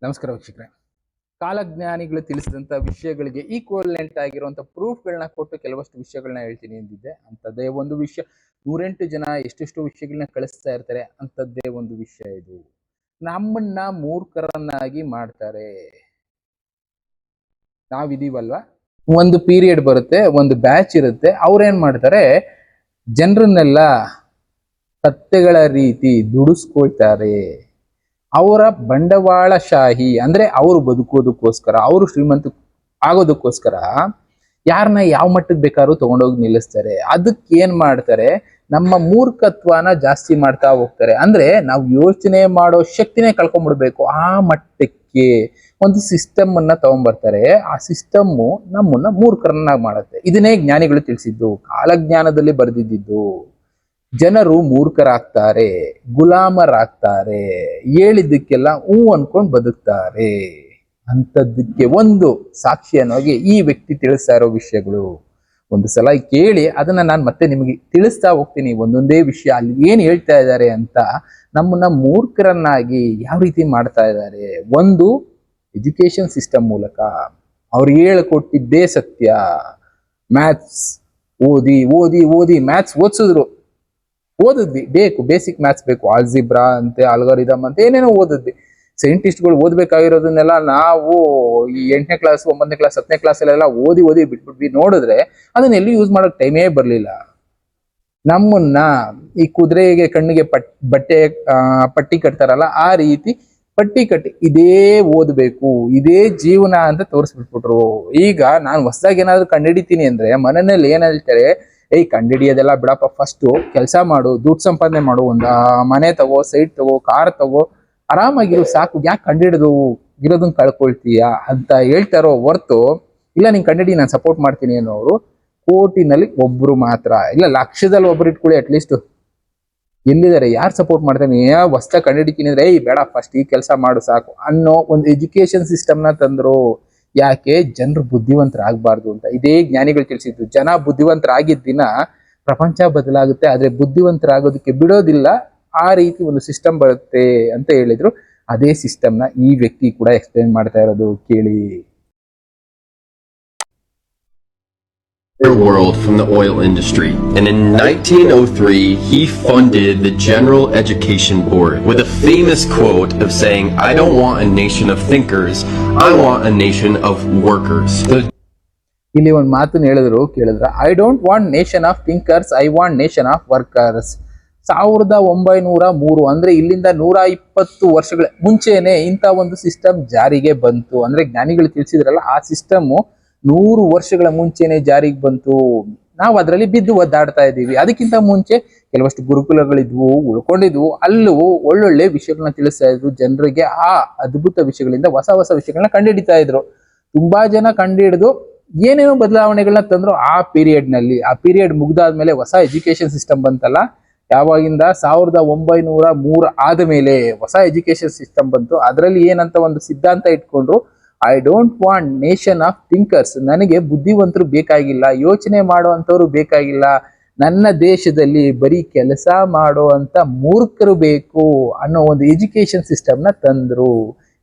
ನಮಸ್ಕಾರ ವೀಕ್ಷಕರೇ. ಕಾಲಜ್ಞಾನಿಗಳು ತಿಳಿಸಿದಂಥ ವಿಷಯಗಳಿಗೆ ಈಕ್ವಲೆಂಟ್ ಆಗಿರುವಂಥ ಪ್ರೂಫ್ಗಳನ್ನ ಕೊಟ್ಟು ಕೆಲವಷ್ಟು ವಿಷಯಗಳನ್ನ ಹೇಳ್ತೀನಿ ಎಂದಿದ್ದೆ. ಅಂಥದ್ದೇ ಒಂದು ವಿಷಯ, 108 ಜನ ಎಷ್ಟೆಷ್ಟು ವಿಷಯಗಳನ್ನ ಕಳಿಸ್ತಾ ಇರ್ತಾರೆ. ಅಂಥದ್ದೇ ಒಂದು ವಿಷಯ ಇದು. ನಮ್ಮನ್ನ ಮೂರ್ಖರನ್ನಾಗಿ ಮಾಡ್ತಾರೆ. ನಾವಿದೀವಲ್ವಾ, ಒಂದು ಪೀರಿಯಡ್ ಬರುತ್ತೆ, ಒಂದು ಬ್ಯಾಚ್ ಇರುತ್ತೆ. ಅವ್ರೇನ್ ಮಾಡ್ತಾರೆ, ಜನರನ್ನೆಲ್ಲ ಕತ್ತೆಗಳ ರೀತಿ ದುಡಿಸ್ಕೊಳ್ತಾರೆ. ಅವರ ಬಂಡವಾಳಶಾಹಿ ಅಂದ್ರೆ ಅವರು ಬದುಕೋದಕ್ಕೋಸ್ಕರ, ಅವರು ಶ್ರೀಮಂತ ಆಗೋದಕ್ಕೋಸ್ಕರ ಯಾರನ್ನ ಯಾವ ಮಟ್ಟಕ್ಕೆ ಬೇಕಾದ್ರೂ ತಗೊಂಡೋಗಿ ನಿಲ್ಲಿಸ್ತಾರೆ. ಅದಕ್ಕೆ ಏನ್ ಮಾಡ್ತಾರೆ, ನಮ್ಮ ಮೂರ್ಖತ್ವನ ಜಾಸ್ತಿ ಮಾಡ್ತಾ ಹೋಗ್ತಾರೆ. ಅಂದ್ರೆ ನಾವು ಯೋಚನೆ ಮಾಡೋ ಶಕ್ತಿನೇ ಕಳ್ಕೊಂಡ್ಬಿಡ್ಬೇಕು. ಆ ಮಟ್ಟಕ್ಕೆ ಒಂದು ಸಿಸ್ಟಮ್ ಅನ್ನ ತಗೊಂಡ್ಬರ್ತಾರೆ. ಆ ಸಿಸ್ಟಮ್ ನಮ್ಮನ್ನ ಮೂರ್ಖರನ್ನಾಗಿ ಮಾಡುತ್ತೆ. ಇದನ್ನೇ ಜ್ಞಾನಿಗಳು ತಿಳಿಸಿದ್ದು, ಕಾಲಜ್ಞಾನದಲ್ಲಿ ಬರೆದಿದ್ದು. ಜನರು ಮೂರ್ಖರಾಗ್ತಾರೆ, ಗುಲಾಮರಾಗ್ತಾರೆ, ಹೇಳಿದ್ದಕ್ಕೆಲ್ಲ ಅನ್ಕೊಂಡು ಬದುಕ್ತಾರೆ. ಅಂಥದ್ದಕ್ಕೆ ಒಂದು ಸಾಕ್ಷಿಯನ್ನಾಗಿ ಈ ವ್ಯಕ್ತಿ ತಿಳಿಸ್ತಾ ಇರೋ ವಿಷಯಗಳು. ಒಂದು ಸಲ ಕೇಳಿ, ಅದನ್ನ ನಾನು ಮತ್ತೆ ನಿಮಗೆ ತಿಳಿಸ್ತಾ ಹೋಗ್ತೀನಿ. ಒಂದೊಂದೇ ವಿಷಯ ಅಲ್ಲಿ ಏನ್ ಹೇಳ್ತಾ ಇದ್ದಾರೆ ಅಂತ, ನಮ್ಮನ್ನ ಮೂರ್ಖರನ್ನಾಗಿ ಯಾವ ರೀತಿ ಮಾಡ್ತಾ ಇದ್ದಾರೆ. ಒಂದು ಎಜುಕೇಶನ್ ಸಿಸ್ಟಮ್ ಮೂಲಕ ಅವ್ರು ಹೇಳಿಕೊಟ್ಟಿದ್ದೇ ಸತ್ಯ. ಮ್ಯಾಥ್ಸ್ ಓದಿ ಓದಿ ಓದಿ ಮ್ಯಾಥ್ಸ್ ಓದಿದ್ವಿ, ಬೇಕು, ಬೇಸಿಕ್ ಮ್ಯಾಥ್ಸ್ ಬೇಕು, ಆಲ್ಜಿಬ್ರಾ ಅಂತೆ, ಆಲ್ಗಾರಿದಮ್ ಅಂತ ಏನೇನೋ ಓದಿದ್ವಿ. ಸೈಂಟಿಸ್ಟ್ಗಳು ಓದ್ಬೇಕಾಗಿರೋದನ್ನೆಲ್ಲ ನಾವು ಈ 8ನೇ ಕ್ಲಾಸ್ 9ನೇ ಕ್ಲಾಸ್ 10ನೇ ಕ್ಲಾಸಲ್ಲೆಲ್ಲ ಓದಿ ಬಿಟ್ಬಿಟ್ವಿ. ನೋಡಿದ್ರೆ ಅದನ್ನ ಎಲ್ಲಿ ಯೂಸ್ ಮಾಡೋಕೆ ಟೈಮೇ ಬರಲಿಲ್ಲ. ನಮ್ಮನ್ನ ಈ ಕುದುರೆಗೆ ಕಣ್ಣಿಗೆ ಪಟ್ಟಿ ಕಟ್ತಾರಲ್ಲ, ಆ ರೀತಿ ಪಟ್ಟಿ ಕಟ್ಟಿ ಇದೇ ಓದ್ಬೇಕು, ಇದೇ ಜೀವನ ಅಂತ ತೋರಿಸ್ಬಿಟ್ಬಿಟ್ರು. ಈಗ ನಾನು ಹೊಸದಾಗಿ ಏನಾದ್ರು ಕಂಡುಹಿಡಿತೀನಿ ಅಂದ್ರೆ ಮನೆಯಲ್ಲಿ ಏನ್ ಹೇಳ್ತಾರೆ, ಕಂಡುಹಿಡಿಯೋದೆಲ್ಲ ಬಿಡಪ್ಪ, ಫಸ್ಟ್ ಕೆಲಸ ಮಾಡು, ದುಡ್ಡು ಸಂಪಾದನೆ ಮಾಡು, ಒಂದು ಮನೆ ತಗೋ, ಸೈಟ್ ತಗೋ, ಕಾರ್ ತಗೋ, ಆರಾಮಾಗಿರು, ಸಾಕು, ಯಾಕೆ ಕಂಡುಹಿಡಿದು ಇರೋದನ್ನ ಕಳ್ಕೊಳ್ತೀಯ ಅಂತ ಹೇಳ್ತಾರೋ ಹೊರ್ತು, ಇಲ್ಲ ನೀನ್ ಕಂಡುಹಿಡಿ, ನಾನು ಸಪೋರ್ಟ್ ಮಾಡ್ತೀನಿ ಅನ್ನೋರು ಕೋಟಿನಲ್ಲಿ ಒಬ್ರು ಮಾತ್ರ, ಇಲ್ಲ ಲಕ್ಷದಲ್ಲಿ ಒಬ್ರು ಇಟ್ಕೊಳ್ಳಿ. ಅಟ್ಲೀಸ್ಟ್ ಎಲ್ಲಿದ್ದಾರೆ, ಯಾರು ಸಪೋರ್ಟ್ ಮಾಡ್ತಾನೆ? ಹೊಸ್ದಾಗಿ ಕಂಡುಹಿಡಿತೀನಿ ಅಂದ್ರೆ ಬೇಡ, ಫಸ್ಟ್ ಈ ಕೆಲಸ ಮಾಡು ಸಾಕು ಅನ್ನೋ ಒಂದು ಎಜುಕೇಶನ್ ಸಿಸ್ಟಮ್ನ ತಂದ್ರು. ಯಾಕೆ? ಜನರು ಬುದ್ಧಿವಂತರಾಗಬಾರ್ದು ಅಂತ. ಇದೇ ಜ್ಞಾನಿಗಳು ತಿಳಿಸಿದ್ದು. ಜನ ಬುದ್ಧಿವಂತರಾಗಿದ್ದ ದಿನ ಪ್ರಪಂಚ ಬದಲಾಗುತ್ತೆ, ಆದ್ರೆ ಬುದ್ಧಿವಂತರಾಗೋದಕ್ಕೆ ಬಿಡೋದಿಲ್ಲ. ಆ ರೀತಿ ಒಂದು ಸಿಸ್ಟಮ್ ಬರುತ್ತೆ ಅಂತ ಹೇಳಿದ್ರು. ಅದೇ ಸಿಸ್ಟಮ್ನ ಈ ವ್ಯಕ್ತಿ ಕೂಡ ಎಕ್ಸ್ಪ್ಲೇನ್ ಮಾಡ್ತಾ ಇರೋದು, ಕೇಳಿ. World from the oil industry, and in 1903 he funded the General Education Board with a famous quote of saying, "I don't want a nation of thinkers, I want a nation of workers." ಇಲ್ಲಿ ಒಂದು ಮಾತನ್ನ ಹೇಳಿದ್ರು, ಕೇಳಿದ್ರ, I don't want nation of thinkers, I want nation of workers. 1903 ಅಂದ್ರೆ ಇಲ್ಲಿಂದ 120 ವರ್ಷಗಳ ಮುಂಚೆನೆ ಇಂಥ ಒಂದು ಸಿಸ್ಟಮ್ ಜಾರಿಗೆ ಬಂತು. ಅಂದ್ರೆ ಜ್ಞಾನಿಗಳು ತಿಳಿಸಿದ್ರಲ್ಲ, ಆ ಸಿಸ್ಟಮ್ 100 ವರ್ಷಗಳ ಮುಂಚೆನೆ ಜಾರಿಗೆ ಬಂತು. ನಾವು ಅದರಲ್ಲಿ ಬಿದ್ದು ಒದ್ದಾಡ್ತಾ ಇದ್ದೀವಿ. ಅದಕ್ಕಿಂತ ಮುಂಚೆ ಕೆಲವಷ್ಟು ಗುರುಕುಲಗಳಿದ್ವು, ಉಳ್ಕೊಂಡಿದ್ವು. ಅಲ್ಲೂ ಒಳ್ಳೊಳ್ಳೆ ವಿಷಯಗಳನ್ನ ತಿಳಿಸ್ತಾ ಇದ್ರು ಜನರಿಗೆ. ಆ ಅದ್ಭುತ ವಿಷಯಗಳಿಂದ ಹೊಸ ಹೊಸ ವಿಷಯಗಳನ್ನ ಕಂಡುಹಿಡಿತಾ ಇದ್ರು. ತುಂಬಾ ಜನ ಕಂಡುಹಿಡಿದು ಏನೇನೋ ಬದಲಾವಣೆಗಳನ್ನ ತಂದ್ರು ಆ ಪೀರಿಯಡ್ ನಲ್ಲಿ. ಆ ಪೀರಿಯಡ್ ಮುಗ್ದಾದ್ಮೇಲೆ ಹೊಸ ಎಜುಕೇಶನ್ ಸಿಸ್ಟಮ್ ಬಂತಲ್ಲ, ಯಾವಾಗಿಂದ 1903 ಆದ ಮೇಲೆ ಹೊಸ ಎಜುಕೇಶನ್ ಸಿಸ್ಟಮ್ ಬಂತು. ಅದರಲ್ಲಿ ಏನಂತ ಒಂದು ಸಿದ್ಧಾಂತ ಇಟ್ಕೊಂಡ್ರು, I don't want nation of thinkers. ನನಗೆ ಬುದ್ಧಿವಂತರು ಬೇಕಾಗಿಲ್ಲ, ಯೋಚನೆ ಮಾಡುವಂತವ್ರು ಬೇಕಾಗಿಲ್ಲ. ನನ್ನ ದೇಶದಲ್ಲಿ ಬರೀ ಕೆಲಸ ಮಾಡುವಂತ ಮೂರ್ಖರು ಬೇಕು ಅನ್ನೋ ಒಂದು ಎಜುಕೇಶನ್ ಸಿಸ್ಟಮ್ನ ತಂದ್ರು.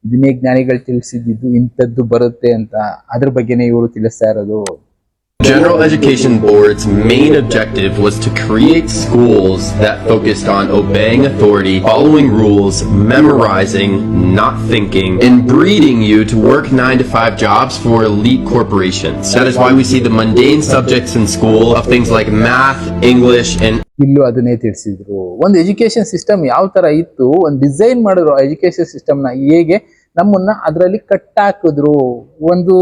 ಇದನ್ನೇ ಜ್ಞಾನಿಗಳು ತಿಳಿಸಿದ್ದು, ಇಂಥದ್ದು ಬರುತ್ತೆ ಅಂತ. ಅದ್ರ ಬಗ್ಗೆನೇ ಇವರು ತಿಳಿಸ್ತಾ ಇರೋದು. General Education Board's main objective was to create schools that focused on obeying authority, following rules, memorizing, not thinking, and breeding you to work 9-to-5 jobs for elite corporations. That is why we see the mundane subjects in school of things like math, English, and ಇಲ್ಲೂ ಅದನ್ನೇ ತಿಳಿಸಿದ್ರು. ಒಂದು education system ಯಾವ ತರ ಇತ್ತು, ಒಂದು design ಮಾಡಿದ್ರು education ಸಿಸ್ಟಮ್ನ. ಹೇಗೆ ನಮ್ಮನ್ನ ಅದರಲ್ಲಿ ಕಟ್ಟಾಕಿದ್ರು. ಒಂದು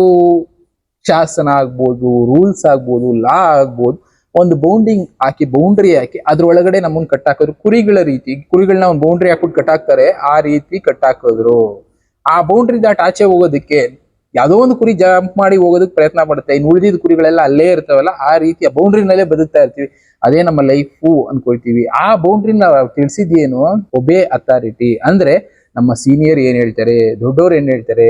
ಶಾಸನ ಆಗ್ಬೋದು, ರೂಲ್ಸ್ ಆಗ್ಬೋದು, ಲಾ ಆಗ್ಬೋದು, ಒಂದು ಬೌಂಡ್ರಿ ಹಾಕಿ ಅದ್ರೊಳಗಡೆ ನಮ್ಮನ್ನ ಕಟ್ಟಾಕಿದ್ರು. ಕುರಿಗಳ ರೀತಿ, ಕುರಿಗಳನ್ನ ಒಂದು ಬೌಂಡ್ರಿ ಹಾಕ್ಬಿಟ್ಟು ಕಟ್ಟಾಕ್ತಾರೆ, ಆ ರೀತಿ ಕಟ್ಟಾಕಿದ್ರು. ಆ ಬೌಂಡ್ರಿ ದಾಟ್ ಆಚೆ ಹೋಗೋದಕ್ಕೆ ಯಾವುದೋ ಒಂದು ಕುರಿ ಜಂಪ್ ಮಾಡಿ ಹೋಗೋದಕ್ಕೆ ಪ್ರಯತ್ನ ಪಡುತ್ತೆ. ಇನ್ನು ಉಳಿದಿದ್ದ ಕುರಿಗಳೆಲ್ಲ ಅಲ್ಲೇ ಇರ್ತಾವಲ್ಲ, ಆ ರೀತಿ ಆ ಬೌಂಡ್ರಿನಲ್ಲೇ ಬದುಕ್ತಾ ಇರ್ತೀವಿ. ಅದೇ ನಮ್ಮ ಲೈಫು ಅನ್ಕೊಳ್ತೀವಿ. ಆ ಬೌಂಡ್ರಿನ ತಿಳಿಸಿದ್ದೇನು, ಒಬೇ ಅಥಾರಿಟಿ. ಅಂದ್ರೆ ನಮ್ಮ ಸೀನಿಯರ್ ಏನ್ ಹೇಳ್ತಾರೆ, ದೊಡ್ಡವ್ರು ಏನ್ ಹೇಳ್ತಾರೆ,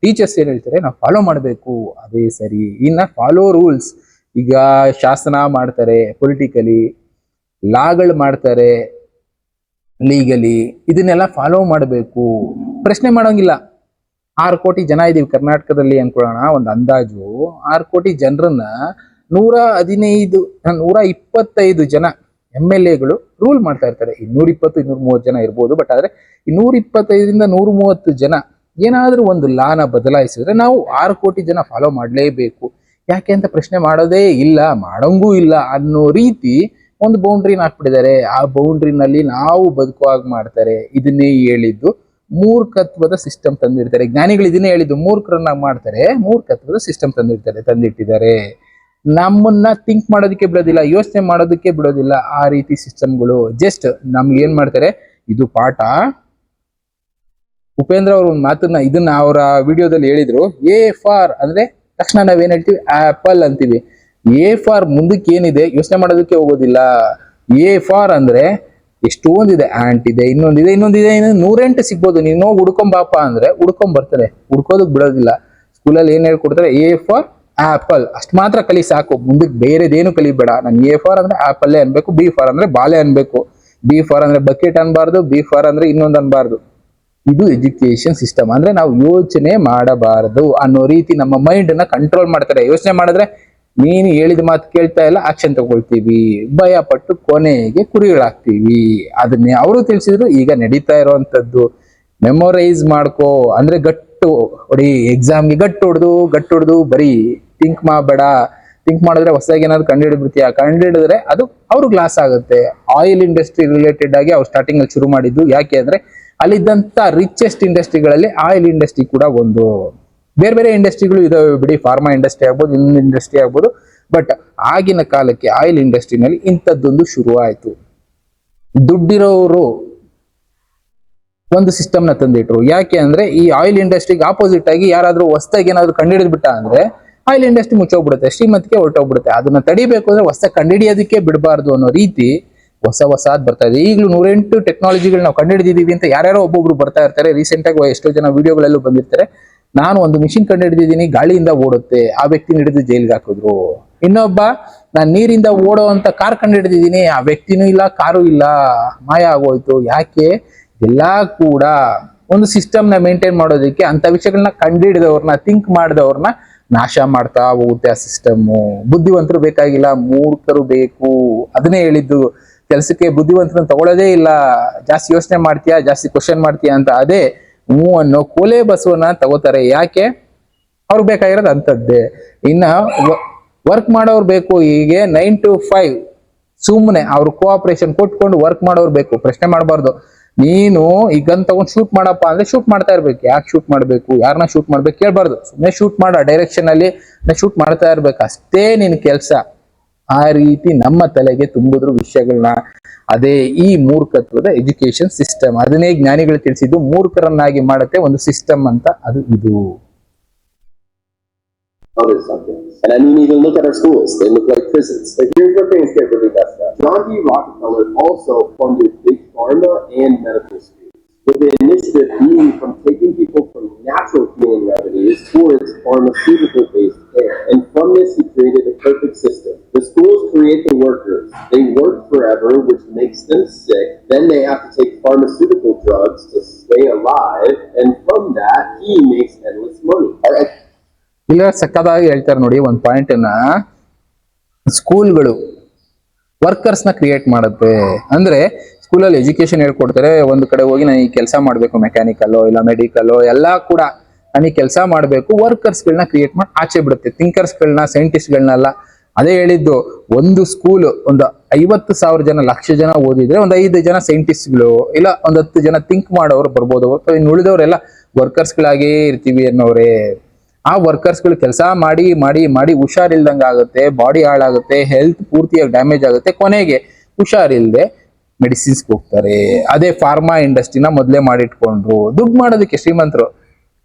ಟೀಚರ್ಸ್ ಏನ್ ಹೇಳ್ತಾರೆ, ನಾವು ಫಾಲೋ ಮಾಡಬೇಕು, ಅದೇ ಸರಿ. ಇನ್ನ ಫಾಲೋ ರೂಲ್ಸ್. ಈಗ ಶಾಸನ ಮಾಡ್ತಾರೆ ಪೊಲಿಟಿಕಲಿ, ಲಾಗಳು ಮಾಡ್ತಾರೆ ಲೀಗಲಿ, ಇದನ್ನೆಲ್ಲ ಫಾಲೋ ಮಾಡಬೇಕು, ಪ್ರಶ್ನೆ ಮಾಡೋಂಗಿಲ್ಲ. 6 ಕೋಟಿ ಜನ ಇದೀವಿ ಕರ್ನಾಟಕದಲ್ಲಿ ಅನ್ಕೊಳ್ಳೋಣ, ಒಂದು ಅಂದಾಜು 6 ಕೋಟಿ ಜನರನ್ನ 125 ಜನ MLAಗಳು ರೂಲ್ ಮಾಡ್ತಾ ಇರ್ತಾರೆ. 220 230 ಜನ ಇರ್ಬೋದು, ಬಟ್ ಆದ್ರೆ 125ರಿಂದ 130 ಜನ ಏನಾದ್ರೂ ಒಂದು ಲಾನ ಬದಲಾಯಿಸಿದ್ರೆ ನಾವು 6 ಕೋಟಿ ಜನ ಫಾಲೋ ಮಾಡಲೇಬೇಕು. ಯಾಕೆ ಅಂತ ಪ್ರಶ್ನೆ ಮಾಡೋದೇ ಇಲ್ಲ, ಮಾಡಂಗೂ ಇಲ್ಲ ಅನ್ನೋ ರೀತಿ ಒಂದು ಬೌಂಡ್ರಿನ ಹಾಕ್ಬಿಟ್ಟಿದ್ದಾರೆ. ಆ ಬೌಂಡ್ರಿನಲ್ಲಿ ನಾವು ಬದುಕುವಾಗ ಮಾಡ್ತಾರೆ. ಇದನ್ನೇ ಹೇಳಿದ್ದು ಮೂರ್ಖತ್ವದ ಸಿಸ್ಟಮ್ ತಂದಿರ್ತಾರೆ. ಜ್ಞಾನಿಗಳು ಇದನ್ನೇ ಹೇಳಿದ್ದು, ಮೂರ್ಖರನ್ನ ಮಾಡ್ತಾರೆ, ಮೂರ್ಖತ್ವದ ಸಿಸ್ಟಮ್ ತಂದಿಟ್ಟಿದ್ದಾರೆ. ನಮ್ಮನ್ನ ಥಿಂಕ್ ಮಾಡೋದಕ್ಕೆ ಬಿಡೋದಿಲ್ಲ, ಯೋಚನೆ ಮಾಡೋದಕ್ಕೆ ಬಿಡೋದಿಲ್ಲ ಆ ರೀತಿ ಸಿಸ್ಟಮ್ಗಳು. ಜಸ್ಟ್ ನಮ್ಗೆ ಏನ್ ಮಾಡ್ತಾರೆ, ಇದು ಪಾಠ. ಉಪೇಂದ್ರ ಅವ್ರ ಒಂದು ಮಾತನ್ನ ಇದನ್ನ ಅವರ ವಿಡಿಯೋದಲ್ಲಿ ಹೇಳಿದ್ರು. ಎ ಫಾರ್ ಅಂದ್ರೆ ತಕ್ಷಣ ನಾವೇನ್ ಹೇಳ್ತೀವಿ, ಆಪಲ್ ಅಂತೀವಿ. ಎ ಫಾರ್ ಮುಂದಕ್ಕೆ ಏನಿದೆ ಯೋಚನೆ ಮಾಡೋದಕ್ಕೆ ಹೋಗೋದಿಲ್ಲ. ಎ ಫಾರ್ ಅಂದ್ರೆ ಎಷ್ಟೊಂದಿದೆ, ಆಂಟ್ ಇದೆ, ಇನ್ನೊಂದಿದೆ, 108 ಸಿಗ್ಬೋದು. ನೀನು ಹೋಗಿ ಹುಡ್ಕೊಂಬಾಪ ಅಂದ್ರೆ ಹುಡ್ಕೊಂಡ್ ಬರ್ತಾರೆ, ಹುಡ್ಕೋದಕ್ ಬಿಡೋದಿಲ್ಲ. ಸ್ಕೂಲಲ್ಲಿ ಏನ್ ಹೇಳ್ಕೊಡ್ತಾರೆ, ಎ ಫಾರ್ ಆಪಲ್ ಅಷ್ಟು ಮಾತ್ರ ಕಲಿ ಸಾಕು, ಮುಂದಕ್ಕೆ ಬೇರೆದೇನು ಕಲಿಬೇಡ. ನಾನು ಎ ಫಾರ್ ಅಂದ್ರೆ ಆಪಲ್ಲೇ ಅನ್ಬೇಕು, ಬಿ ಫಾರ್ ಅಂದ್ರೆ ಬಾಲೆ ಅನ್ಬೇಕು, ಬಿ ಫಾರ್ ಅಂದ್ರೆ ಬಕೆಟ್ ಅನ್ಬಾರ್ದು, ಬಿ ಫಾರ್ ಅಂದ್ರೆ ಇನ್ನೊಂದು ಅನ್ಬಾರ್ದು. ಇದು ಎಜುಕೇಶನ್ ಸಿಸ್ಟಮ್. ಅಂದ್ರೆ ನಾವು ಯೋಚನೆ ಮಾಡಬಾರದು ಅನ್ನೋ ರೀತಿ ನಮ್ಮ ಮೈಂಡ್ ನ ಕಂಟ್ರೋಲ್ ಮಾಡ್ತಾರೆ. ಯೋಚನೆ ಮಾಡಿದ್ರೆ ನೀನು ಹೇಳಿದ ಮಾತು ಕೇಳ್ತಾ ಇಲ್ಲ, ಆಕ್ಷನ್ ತಗೊಳ್ತೀವಿ, ಭಯ ಪಟ್ಟು ಕೊನೆಗೆ ಕುರಿಗಳಾಗ್ತೀವಿ. ಅದನ್ನೇ ಅವರು ತಿಳಿಸಿದ್ರು. ಈಗ ನಡೀತಾ ಇರುವಂತದ್ದು ಮೆಮೊರೈಸ್ ಮಾಡ್ಕೋ ಅಂದ್ರೆ ಗಟ್ಟು ಹೊಡಿ, ಎಕ್ಸಾಮ್ಗೆ ಗಟ್ಟು ಹೊಡೆದು ಬರೀ ಥಿಂಕ್ ಮಾಡಬೇಡ. ಥಿಂಕ್ ಮಾಡಿದ್ರೆ ಹೊಸದಾಗಿ ಏನಾದ್ರು ಕಂಡುಹಿಡಿದ್ಬಿಡ್ತೀಯ, ಕಂಡುಹಿಡಿದ್ರೆ ಅದು ಅವ್ರಿಗೆ ಲಾಸ್ ಆಗುತ್ತೆ. ಆಯಿಲ್ ಇಂಡಸ್ಟ್ರಿ ರಿಲೇಟೆಡ್ ಆಗಿ ಅವ್ರು ಸ್ಟಾರ್ಟಿಂಗ್ ಅಲ್ಲಿ ಶುರು ಮಾಡಿದ್ದು. ಯಾಕೆ ಅಂದ್ರೆ ಅಲ್ಲಿದ್ದಂತ ರಿಚೆಸ್ಟ್ ಇಂಡಸ್ಟ್ರಿಗಳಲ್ಲಿ ಆಯಿಲ್ ಇಂಡಸ್ಟ್ರಿ ಕೂಡ ಒಂದು. ಬೇರೆ ಬೇರೆ ಇಂಡಸ್ಟ್ರಿಗಳು ಇದಾವೆ ಬಿಡಿ, ಫಾರ್ಮಾ ಇಂಡಸ್ಟ್ರಿ ಆಗ್ಬೋದು, ಇನ್ನೊಂದು ಇಂಡಸ್ಟ್ರಿ ಆಗ್ಬೋದು, ಬಟ್ ಆಗಿನ ಕಾಲಕ್ಕೆ ಆಯಿಲ್ ಇಂಡಸ್ಟ್ರಿನಲ್ಲಿ ಇಂಥದ್ದೊಂದು ಶುರು ಆಯ್ತು. ದುಡ್ಡಿರೋರು ಒಂದು ಸಿಸ್ಟಮ್ ನ ತಂದಿಟ್ರು. ಯಾಕೆ ಅಂದ್ರೆ ಈ ಆಯಿಲ್ ಇಂಡಸ್ಟ್ರಿಗೆ ಆಪೋಸಿಟ್ ಆಗಿ ಯಾರಾದ್ರೂ ಹೊಸದಾಗಿ ಏನಾದ್ರು ಕಂಡುಹಿಡಿದ್ ಬಿಟ್ಟ ಅಂದ್ರೆ ಆಯಿಲ್ ಇಂಡಸ್ಟ್ರಿ ಮುಚ್ಚೋಗ್ಬಿಡುತ್ತೆ, ಶ್ರೀಮಂತಿಗೆ ಹೊರಟೋಗ್ಬಿಡುತ್ತೆ. ಅದನ್ನ ತಡಿಬೇಕು ಅಂದ್ರೆ ಹೊಸ ಕಂಡುಹಿಡಿಯೋದಕ್ಕೆ ಬಿಡಬಾರ್ದು ಅನ್ನೋ ರೀತಿ ಹೊಸದ್ ಬರ್ತಾ ಇದೆ. ಈಗಲೂ 108 ಟೆಕ್ನಾಲಜಿಗಳು ನಾವು ಕಂಡುಹಿಡಿದಿದೀವಿ ಅಂತ ಯಾರ್ಯಾರೋ ಒಬ್ಬೊಬ್ರು ಬರ್ತಾ ಇರ್ತಾರೆ. ರೀಸೆಂಟ್ ಆಗಿ ಎಷ್ಟೋ ಜನ ವಿಡಿಯೋಗಳಲ್ಲೂ ಬಂದಿರ್ತಾರೆ. ನಾನು ಒಂದು ಮಿಷಿನ್ ಕಂಡುಹಿಡಿದಿದ್ದೀನಿ, ಗಾಳಿಯಿಂದ ಓಡುತ್ತೆ, ಆ ವ್ಯಕ್ತಿನ ಹಿಡಿದು ಜೈಲ್ಗೆ ಹಾಕಿದ್ರು. ಇನ್ನೊಬ್ಬ ನಾನು ನೀರಿಂದ ಓಡೋ ಅಂತ ಕಾರ್ ಕಂಡುಹಿಡಿದಿದ್ದೀನಿ, ಆ ವ್ಯಕ್ತಿನೂ ಇಲ್ಲ, ಕಾರು ಇಲ್ಲ, ಮಾಯ ಆಗೋಯ್ತು. ಯಾಕೆ? ಎಲ್ಲಾ ಕೂಡ ಒಂದು ಸಿಸ್ಟಮ್ ನ ಮೇಂಟೈನ್ ಮಾಡೋದಕ್ಕೆ ಅಂತ ವಿಷಯಗಳನ್ನ ಕಂಡುಹಿಡಿದವ್ರನ್ನ, ಥಿಂಕ್ ಮಾಡಿದವ್ರನ್ನ ನಾಶ ಮಾಡ್ತಾ ಹೋಗುತ್ತೆ ಆ ಸಿಸ್ಟಮ್ಮು. ಬುದ್ಧಿವಂತರು ಬೇಕಾಗಿಲ್ಲ, ಮೂರ್ಖರು ಬೇಕು. ಅದನ್ನೇ ಹೇಳಿದ್ದು, ಕೆಲಸಕ್ಕೆ ಬುದ್ಧಿವಂತರನ್ನ ತಗೊಳ್ಳೋದೇ ಇಲ್ಲ. ಜಾಸ್ತಿ ಯೋಚನೆ ಮಾಡ್ತೀಯಾ, ಜಾಸ್ತಿ ಕ್ವಶನ್ ಮಾಡ್ತೀಯಾ ಅಂತ ಅದೇ ಅನ್ನೋ ಕೋಲೆ ಬಸವನ್ನ ತಗೋತಾರೆ. ಯಾಕೆ? ಅವ್ರಿಗೆ ಬೇಕಾಗಿರೋದು ಅಂತದ್ದೇ. ಇನ್ನ ವರ್ಕ್ ಮಾಡೋರು ಬೇಕು. ಹೀಗೆ 9 to 5 ಸುಮ್ಮನೆ ಅವ್ರು ಕೋಆಪರೇಷನ್ ಕೊಟ್ಕೊಂಡು ವರ್ಕ್ ಮಾಡೋರು ಬೇಕು. ಪ್ರಶ್ನೆ ಮಾಡಬಾರ್ದು. ನೀನು ಈಗ ಗನ್ ತಗೊಂಡು ಶೂಟ್ ಮಾಡಪ್ಪ ಅಂದ್ರೆ ಶೂಟ್ ಮಾಡ್ತಾ ಇರ್ಬೇಕು. ಯಾಕೆ ಶೂಟ್ ಮಾಡ್ಬೇಕು, ಯಾರನ್ನ ಶೂಟ್ ಮಾಡ್ಬೇಕು ಕೇಳ್ಬಾರ್ದು. ಸುಮ್ಮನೆ ಶೂಟ್ ಮಾಡೋ ಡೈರೆಕ್ಷನ್ ಅಲ್ಲಿ ಶೂಟ್ ಮಾಡ್ತಾ ಇರ್ಬೇಕು, ಅಷ್ಟೇ ನಿನ್ ಕೆಲ್ಸ. ಆ ರೀತಿ ನಮ್ಮ ತಲೆಗೆ ತುಂಬಿದ್ರು ವಿಷಯಗಳನ್ನ. ಅದೇ ಈ ಮೂರ್ಖತ್ವದ ಎಜುಕೇಶನ್ ಸಿಸ್ಟಮ್. ಅದನ್ನೇ ಜ್ಞಾನಿಗಳು ತಿಳಿಸಿದ್ದು, ಮೂರ್ಖರನ್ನಾಗಿ ಮಾಡುತ್ತೆ ಒಂದು ಸಿಸ್ಟಮ್ ಅಂತ. ಅದು ಇದು. Others something. And I mean, even look at our schools. They look like prisons. But here's where things get really messed up. John D. Rockefeller also funded big pharma and medical schools, with the initiative being from taking people from natural healing remedies towards pharmaceutical-based care. And from this, he created a perfect system. The schools create the workers. They work forever, which makes them sick. Then they have to take pharmaceutical drugs to stay alive. And from that, he makes endless money. All right. ಇಲ್ಲ ಸಕ್ಕದಾಗಿ ಹೇಳ್ತಾರೆ ನೋಡಿ ಒಂದು point ಅನ್ನ. ಸ್ಕೂಲ್ಗಳು workers ನ create ಮಾಡುತ್ತೆ. ಅಂದ್ರೆ ಸ್ಕೂಲಲ್ಲಿ education ಹೇಳ್ಕೊಡ್ತಾರೆ. ಒಂದು ಕಡೆ ಹೋಗಿ ನಾನು ಈ ಕೆಲಸ ಮಾಡ್ಬೇಕು, ಮೆಕ್ಯಾನಿಕಲ್ಲೋ ಇಲ್ಲ ಮೆಡಿಕಲ್ಲೋ ಎಲ್ಲಾ ಕೂಡ ನನಗೆ ಕೆಲಸ ಮಾಡ್ಬೇಕು. ವರ್ಕರ್ಸ್ಗಳನ್ನ ಕ್ರಿಯೇಟ್ ಮಾಡಿ ಆಚೆ ಬಿಡುತ್ತೆ. ಥಿಂಕರ್ಸ್ಗಳನ್ನ, ಸೈಂಟಿಸ್ಟ್ಗಳನ್ನೆಲ್ಲ. ಅದೇ ಹೇಳಿದ್ದು, ಒಂದು ಸ್ಕೂಲ್ ಒಂದು 50,000 ಜನ, 1,00,000 ಜನ ಓದಿದ್ರೆ ಒಂದು 5 ಜನ ಸೈಂಟಿಸ್ಟ್ಗಳು ಇಲ್ಲ ಒಂದು 10 ಜನ ಥಿಂಕ್ ಮಾಡೋರು ಬರ್ಬೋದು. ಇನ್ನು ಉಳಿದವರೆಲ್ಲ ವರ್ಕರ್ಸ್ಗಳಾಗೇ ಇರ್ತೀವಿ ಅನ್ನೋರೇ. ಆ ವರ್ಕರ್ಸ್ಗಳು ಕೆಲಸ ಮಾಡಿ ಮಾಡಿ ಮಾಡಿ ಹುಷಾರಿಲ್ದಂಗೆ ಆಗುತ್ತೆ, ಬಾಡಿ ಹಾಳಾಗುತ್ತೆ, ಹೆಲ್ತ್ ಪೂರ್ತಿಯಾಗಿ ಡ್ಯಾಮೇಜ್ ಆಗುತ್ತೆ. ಕೊನೆಗೆ ಹುಷಾರಿಲ್ಲದೆ ಮೆಡಿಸಿನ್ಸ್ಗೆ ಹೋಗ್ತಾರೆ. ಅದೇ ಫಾರ್ಮಾ ಇಂಡಸ್ಟ್ರಿನ ಮೊದಲೇ ಮಾಡಿಟ್ಕೊಂಡ್ರು, ದುಡ್ಡು ಮಾಡೋದಕ್ಕೆ ಶ್ರೀಮಂತರು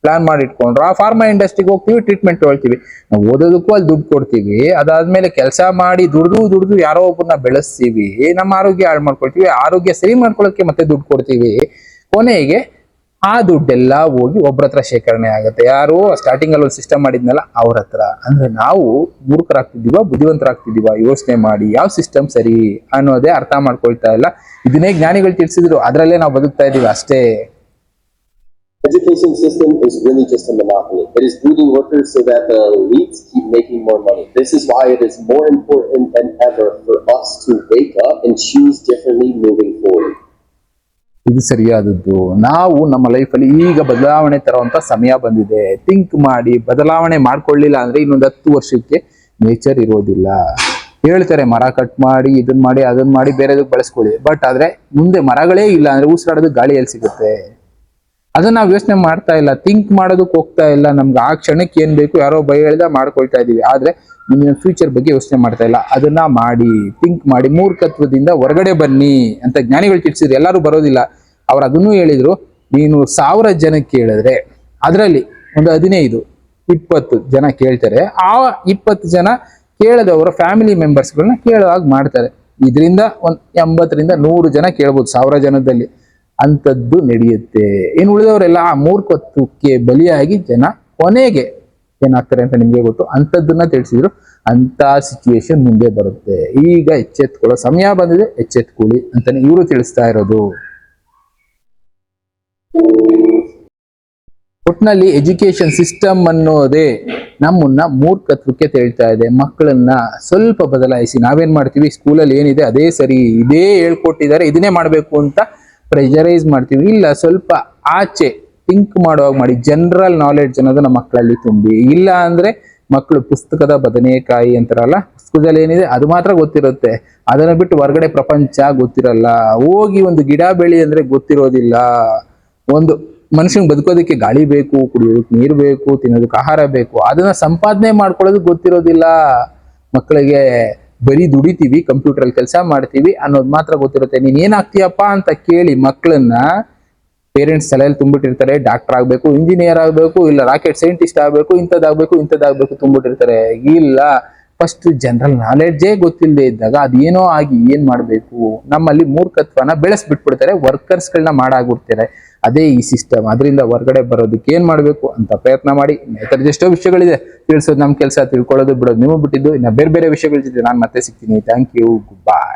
ಪ್ಲಾನ್ ಮಾಡಿಟ್ಕೊಂಡ್ರು. ಆ ಫಾರ್ಮಾ ಇಂಡಸ್ಟ್ರಿಗೆ ಹೋಗ್ತೀವಿ, ಟ್ರೀಟ್ಮೆಂಟ್ ತೊಗೊಳ್ತೀವಿ, ನಾವು ಓದೋದಕ್ಕೂ ಅಲ್ಲಿ ದುಡ್ಡು ಕೊಡ್ತೀವಿ. ಅದಾದ್ಮೇಲೆ ಕೆಲಸ ಮಾಡಿ ದುಡ್ದು ಯಾರೋ ಒಬ್ಬರನ್ನ ಬೆಳೆಸ್ತೀವಿ, ನಮ್ಮ ಆರೋಗ್ಯ ಹಾಳು ಮಾಡ್ಕೊಳ್ತೀವಿ. ಆರೋಗ್ಯ ಸರಿ ಮಾಡ್ಕೊಳ್ಳೋಕೆ ಮತ್ತೆ ದುಡ್ಡು ಕೊಡ್ತೀವಿ. ಕೊನೆಗೆ ಆ ದುಡ್ಡೆಲ್ಲ ಹೋಗಿ ಒಬ್ರ ಹತ್ರ ಶೇಖರಣೆ ಆಗುತ್ತೆ. ಯಾರು ಸ್ಟಾರ್ಟಿಂಗ್ ಅಲ್ಲಿ ಒಂದು ಸಿಸ್ಟಮ್ ಮಾಡಿದ್ನಲ್ಲ ಅವ್ರ ಹತ್ರ. ಅಂದ್ರೆ ನಾವು ಮೂರ್ಖರಾಗ್ತಿದೀವ, ಬುದ್ಧಿವಂತರಾಗ್ತಿದೀವ? ಯೋಚನೆ ಮಾಡಿ ಯಾವ ಸಿಸ್ಟಮ್ ಸರಿ ಅನ್ನೋದೇ ಅರ್ಥ ಮಾಡ್ಕೊಳ್ತಾ ಇಲ್ಲ. ಇದನ್ನೇ ಜ್ಞಾನಿಗಳು ತಿಳಿಸಿದ್ರು, ಅದ್ರಲ್ಲೇ ನಾವು ಬದುಕ್ತಾ ಇದೀವಿ ಅಷ್ಟೇ. Education system is really just a monopoly. It is breeding workers so that the elites keep making more money. This is why it is more important than ever for us to wake up and choose differently moving forward. ಇದು ಸರಿಯಾದದ್ದು. ನಾವು ನಮ್ಮ ಲೈಫಲ್ಲಿ ಈಗ ಬದಲಾವಣೆ ತರುವಂತ ಸಮಯ ಬಂದಿದೆ. Think ಮಾಡಿ ಬದಲಾವಣೆ ಮಾಡ್ಕೊಳ್ಳಿಲ್ಲ ಅಂದ್ರೆ ಇನ್ನೊಂದು 10 ವರ್ಷಕ್ಕೆ ನೇಚರ್ ಇರೋದಿಲ್ಲ. ಹೇಳ್ತಾರೆ ಮರ ಕಟ್ ಮಾಡಿ ಇದನ್ನ ಮಾಡಿ ಅದನ್ನ ಮಾಡಿ ಬೇರೆದಕ್ಕೆ ಬಳಸ್ಕೊಳ್ಳಿ, ಬಟ್ ಆದ್ರೆ ಮುಂದೆ ಮರಗಳೇ ಇಲ್ಲ ಅಂದ್ರೆ ಉಸಿರಾಡೋದಕ್ಕೆ ಗಾಳಿ ಎಲ್ಲಿ ಸಿಗುತ್ತೆ? ಅದನ್ನ ನಾವು ಯೋಚನೆ ಮಾಡ್ತಾ ಇಲ್ಲ, ಥಿಂಕ್ ಮಾಡೋದಕ್ಕೆ ಹೋಗ್ತಾ ಇಲ್ಲ. ನಮ್ಗೆ ಆ ಕ್ಷಣಕ್ಕೆ ಏನ್ ಬೇಕು ಯಾರೋ ಭಯ ಹೇಳ್ದ ಮಾಡ್ಕೊಳ್ತಾ ಇದೀವಿ, ಆದ್ರೆ ಮುಂದಿನ ಫ್ಯೂಚರ್ ಬಗ್ಗೆ ಯೋಚನೆ ಮಾಡ್ತಾ ಇಲ್ಲ. ಅದನ್ನ ಮಾಡಿ, ಥಿಂಕ್ ಮಾಡಿ, ಮೂರ್ಖತ್ವದಿಂದ ಹೊರಗಡೆ ಬನ್ನಿ ಅಂತ ಜ್ಞಾನಿಗಳು ತಿಳಿಸಿದ್ರು. ಎಲ್ಲರೂ ಬರೋದಿಲ್ಲ. ಅವ್ರು ಅದನ್ನು ಹೇಳಿದ್ರು, ನೀನು 1000 ಜನಕ್ಕೆ ಹೇಳಿದ್ರೆ ಅದರಲ್ಲಿ ಒಂದು 15-20 ಜನ ಕೇಳ್ತಾರೆ. ಆ 20 ಜನ ಕೇಳದವರ ಫ್ಯಾಮಿಲಿ ಮೆಂಬರ್ಸ್ಗಳನ್ನ ಕೇಳುವಾಗ ಮಾಡ್ತಾರೆ. ಇದರಿಂದ ಒಂದು 80-100 ಜನ ಕೇಳ್ಬೋದು 1000 ಜನದಲ್ಲಿ. ಅಂಥದ್ದು ನಡೆಯುತ್ತೆ. ಇನ್ನು ಉಳಿದವರೆಲ್ಲ ಆ ಮೂರ್ಖತ್ವಕ್ಕೆ ಬಲಿಯಾಗಿ ಜನ ಕೊನೆಗೆ ಏನಾಗ್ತಾರೆ ಅಂತ ನಿಮ್ಗೆ ಗೊತ್ತು. ಅಂಥದ್ದನ್ನ ತಿಳಿಸಿದ್ರು. ಅಂತ ಸಿಚುವೇಶನ್ ಮುಂದೆ ಬರುತ್ತೆ. ಈಗ ಎಚ್ಚೆತ್ಕೊಳ್ಳೋ ಸಮಯ ಬಂದಿದೆ, ಎಚ್ಚೆತ್ಕೊಳ್ಳಿ ಅಂತಾನೆ ಇವರು ತಿಳಿಸ್ತಾ ಇರೋದು. ಒಟ್ನಲ್ಲಿ ಎಜುಕೇಶನ್ ಸಿಸ್ಟಮ್ ಅನ್ನೋದೇ ನಮ್ಮನ್ನ ಮೂರ್ಖತ್ವಕ್ಕೆ ತೇಳ್ತಾ ಇದೆ. ಮಕ್ಕಳನ್ನ ಸ್ವಲ್ಪ ಬದಲಾಯಿಸಿ. ನಾವೇನ್ ಮಾಡ್ತೀವಿ, ಸ್ಕೂಲಲ್ಲಿ ಏನಿದೆ ಅದೇ ಸರಿ, ಇದೇ ಹೇಳ್ಕೊಟ್ಟಿದ್ದಾರೆ ಇದನ್ನೇ ಮಾಡ್ಬೇಕು ಅಂತ ಪ್ರೆಷರೈಸ್ ಮಾಡ್ತೀವಿ. ಇಲ್ಲ, ಸ್ವಲ್ಪ ಆಚೆ ಥಿಂಕ್ ಮಾಡುವಾಗ ಮಾಡಿ. ಜನರಲ್ ನಾಲೆಡ್ಜ್ ಅನ್ನೋದು ನಮ್ಮ ಮಕ್ಕಳಲ್ಲಿ ತುಂಬಿ. ಇಲ್ಲ ಅಂದ್ರೆ ಮಕ್ಕಳು ಪುಸ್ತಕದ ಬದನೆಕಾಯಿ ಅಂತಾರಲ್ಲ, ಪುಸ್ತಕದಲ್ಲಿ ಏನಿದೆ ಅದು ಮಾತ್ರ ಗೊತ್ತಿರುತ್ತೆ, ಅದನ್ನ ಬಿಟ್ಟು ಹೊರಗಡೆ ಪ್ರಪಂಚ ಗೊತ್ತಿರಲ್ಲ. ಹೋಗಿ ಒಂದು ಗಿಡ ಬೆಳಿ ಅಂದ್ರೆ ಗೊತ್ತಿರೋದಿಲ್ಲ. ಒಂದು ಮನುಷ್ಯನ್ ಬದುಕೋದಕ್ಕೆ ಗಾಳಿ ಬೇಕು, ಕುಡಿಯೋದಕ್ಕೆ ನೀರು ಬೇಕು, ತಿನ್ನೋದಕ್ಕೆ ಆಹಾರ ಬೇಕು, ಅದನ್ನ ಸಂಪಾದನೆ ಮಾಡ್ಕೊಳ್ಳೋದು ಗೊತ್ತಿರೋದಿಲ್ಲ. ಮಕ್ಕಳಿಗೆ ಬರೀ ದುಡಿತೀವಿ, ಕಂಪ್ಯೂಟರ್ ಅಲ್ಲಿ ಕೆಲಸ ಮಾಡ್ತೀವಿ ಅನ್ನೋದು ಮಾತ್ರ ಗೊತ್ತಿರುತ್ತೆ. ನೀನ್ ಏನಾಗ್ತೀಯಪ್ಪ ಅಂತ ಕೇಳಿ ಮಕ್ಕಳನ್ನ ಪೇರೆಂಟ್ಸ್ ತಲೆಯಲ್ಲಿ ತುಂಬಿಟ್ಟಿರ್ತಾರೆ. ಡಾಕ್ಟರ್ ಆಗ್ಬೇಕು, ಇಂಜಿನಿಯರ್ ಆಗ್ಬೇಕು, ಇಲ್ಲ ರಾಕೆಟ್ ಸೈಂಟಿಸ್ಟ್ ಆಗ್ಬೇಕು, ಇಂಥದ್ದಾಗ್ಬೇಕು ತುಂಬಿಟ್ಟಿರ್ತಾರೆ. ಇಲ್ಲ, ಫಸ್ಟ್ ಜನರಲ್ ನಾಲೆಡ್ಜೇ ಗೊತ್ತಿಲ್ಲದೆ ಇದ್ದಾಗ ಅದೇನೋ ಆಗಿ ಏನ್ ಮಾಡ್ಬೇಕು, ನಮ್ಮಲ್ಲಿ ಮೂರ್ಖತ್ವನ ಬೆಳೆಸ್ಬಿಟ್ಬಿಡ್ತಾರೆ. ವರ್ಕರ್ಸ್ಗಳನ್ನ ಮಾಡಾಗ್ಬಿಡ್ತಾರೆ. ಅದೇ ಈ ಸಿಸ್ಟಮ್. ಅದರಿಂದ ಹೊರಗಡೆ ಬರೋದಕ್ಕೆ ಏನ್ ಮಾಡ್ಬೇಕು ಅಂತ ಪ್ರಯತ್ನ ಮಾಡಿ. ಎಷ್ಟೋ ವಿಷಯಗಳಿದೆ ತಿಳಿಸೋದು ನಮ್ ಕೆಲಸ, ತಿಳ್ಕೊಳ್ಳೋದು ಬಿಡೋದು ನಿಮಗೆ ಬಿಟ್ಟಿದ್ದು. ಇನ್ನ ಬೇರೆ ಬೇರೆ ವಿಷಯಗಳ ಜೊತೆ ನಾನು ಮತ್ತೆ ಸಿಗ್ತೀನಿ. Thank you, good bye.